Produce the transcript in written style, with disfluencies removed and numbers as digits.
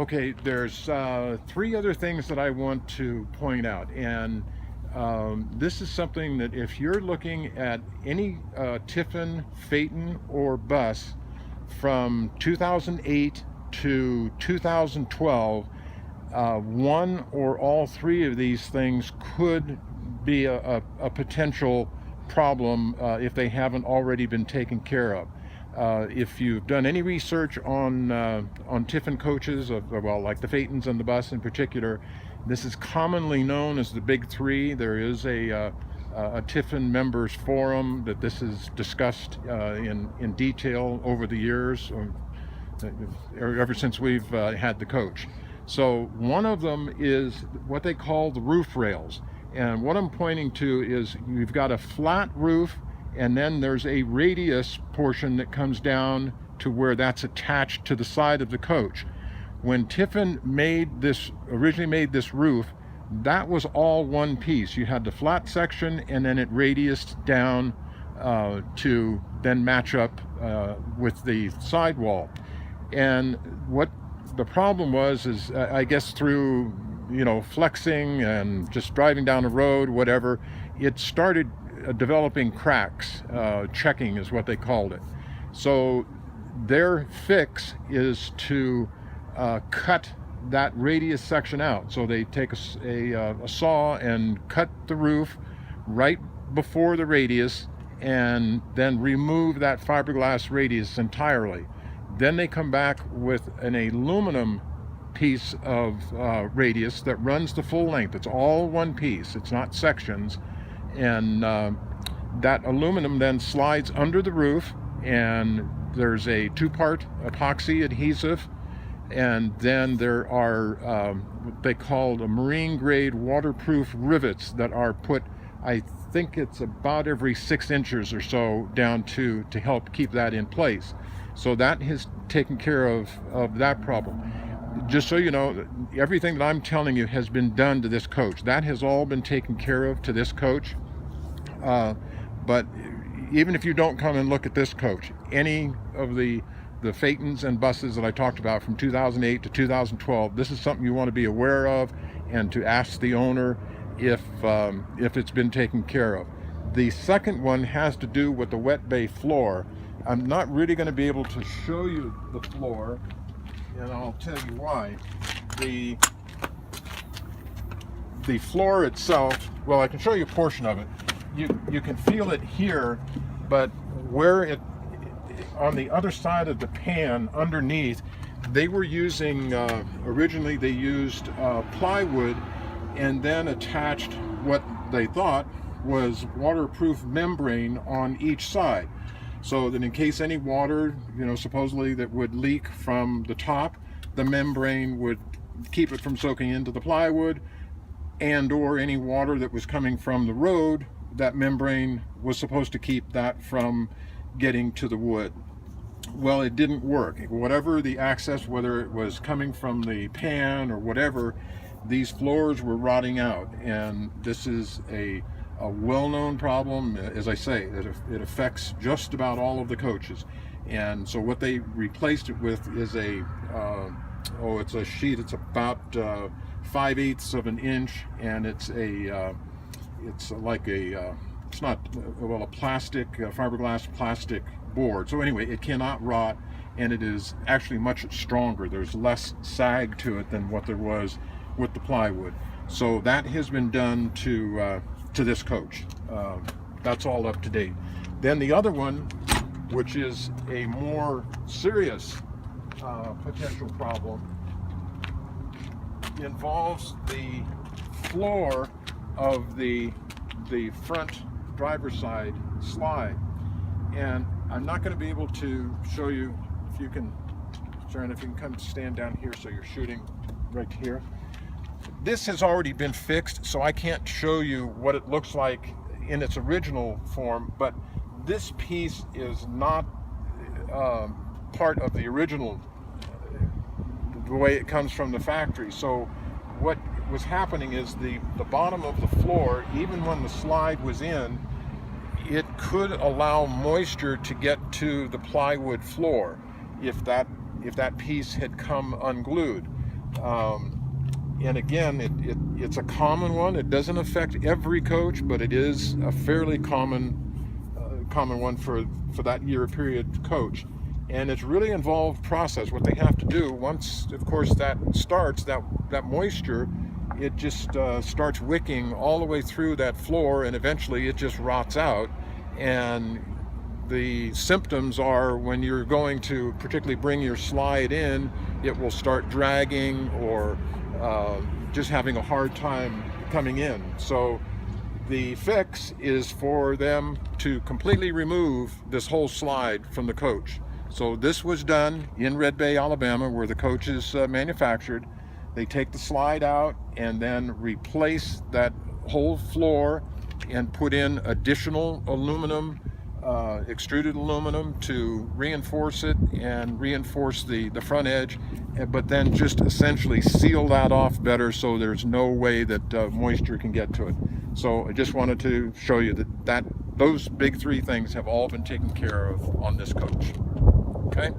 Okay, there's three other things that I want to point out, and this is something that if you're looking at any Tiffin, Phaeton, or bus from 2008 to 2012, one or all three of these things could be a potential problem if they haven't already been taken care of. If you've done any research on Tiffin coaches, well, like the Phaetons and the bus in particular, this is commonly known as the Big Three. There is a Tiffin members forum that this is discussed in detail over the years, ever since we've had the coach. So one of them is what they call the roof rails. And what I'm pointing to is you've got a flat roof, and then there's a radius portion that comes down to where that's attached to the side of the coach. When Tiffin originally made this roof, that was all one piece. You had the flat section, and then it radiused down to then match up with the sidewall. And what the problem was is, I guess through flexing and just driving down the road, whatever, it started developing cracks. Checking is what they called it. So their fix is to cut that radius section out. So they take a saw and cut the roof right before the radius, and then remove that fiberglass radius entirely. Then they come back with an aluminum piece of radius that runs the full length. It's all one piece, it's not sections. And that aluminum then slides under the roof, and there's a two-part epoxy adhesive, and then there are what they call marine grade waterproof rivets that are put, I think it's about every 6 inches or so down to help keep that in place. So that has taken care of that problem. Just so you know, everything that I'm telling you has been done to this coach. That has all been taken care of to this coach. But even if you don't come and look at this coach, any of the Phaetons and buses that I talked about from 2008 to 2012, this is something you want to be aware of, and to ask the owner if it's been taken care of. The second one has to do with the wet bay floor. I'm not really going to be able to show you the floor, and I'll tell you why. The floor itself, well, I can show you a portion of it. You can feel it here, but where it on the other side of the pan underneath, they were using originally they used plywood, and then attached what they thought was waterproof membrane on each side, so that in case any water, supposedly that would leak from the top, the membrane would keep it from soaking into the plywood, and or any water that was coming from the road, that membrane was supposed to keep that from getting to the wood. Well, it didn't work. Whatever the access, whether it was coming from the pan or whatever, these floors were rotting out, and this is a well-known problem. As I say, it affects just about all of the coaches. And so what they replaced it with is it's a sheet. It's about 5/8 of an inch, and it's like it's not, well, a plastic, fiberglass plastic board. So anyway, it cannot rot, and it is actually much stronger. There's less sag to it than what there was with the plywood. So that has been done to this coach. That's all up to date. Then the other one, which is a more serious potential problem, involves the floor of the front driver's side slide. And I'm not going to be able to show you. If you can, Sharon, if you can come stand down here so you're shooting right here. This has already been fixed, so I can't show you what it looks like in its original form, but this piece is not part of the original, the way it comes from the factory. So what was happening is the bottom of the floor, even when the slide was in, it could allow moisture to get to the plywood floor if that piece had come unglued. And again, it's a common one. It doesn't affect every coach, but it is a fairly common one for that year period coach. And it's really involved process. What they have to do once, of course, that starts, that moisture, it just starts wicking all the way through that floor, and eventually it just rots out. And the symptoms are when you're going to particularly bring your slide in, it will start dragging or just having a hard time coming in. So the fix is for them to completely remove this whole slide from the coach. So this was done in Red Bay, Alabama, where the coach is manufactured. They take the slide out and then replace that whole floor and put in additional aluminum, extruded aluminum, to reinforce it and reinforce the front edge, but then just essentially seal that off better so there's no way that moisture can get to it. So I just wanted to show you that those big three things have all been taken care of on this coach. Okay.